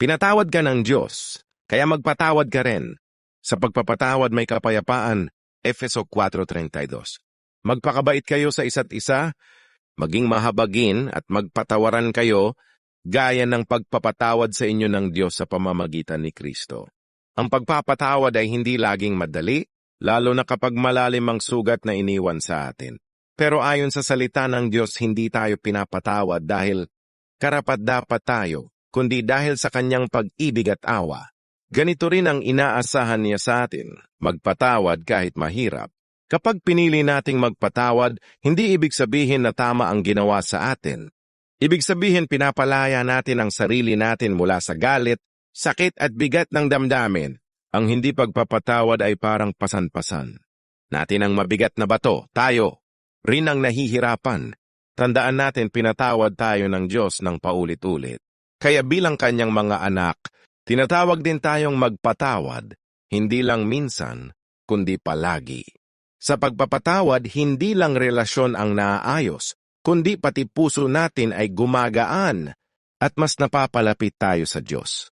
Pinatawad ka ng Diyos, kaya magpatawad ka rin. Sa pagpapatawad may kapayapaan, Efeso 4:32. Magpakabait kayo sa isa't isa, maging mahabagin at magpatawaran kayo gaya ng pagpapatawad sa inyo ng Diyos sa pamamagitan ni Kristo. Ang pagpapatawad ay hindi laging madali, lalo na kapag malalim ang sugat na iniwan sa atin. Pero ayon sa salita ng Diyos, hindi tayo pinapatawad dahil karapat-dapat tayo, kundi dahil sa kanyang pag-ibig at awa. Ganito rin ang inaasahan niya sa atin, magpatawad kahit mahirap. Kapag pinili nating magpatawad, hindi ibig sabihin na tama ang ginawa sa atin. Ibig sabihin pinapalaya natin ang sarili natin mula sa galit, sakit at bigat ng damdamin. Ang hindi pagpapatawad ay parang pasan-pasan. Natin ang mabigat na bato, tayo rin ang nahihirapan. Tandaan natin pinatawad tayo ng Diyos ng paulit-ulit. Kaya bilang kanyang mga anak, tinatawag din tayong magpatawad, hindi lang minsan, kundi palagi. Sa pagpapatawad, hindi lang relasyon ang naaayos, kundi pati puso natin ay gumagaan at mas napapalapit tayo sa Diyos.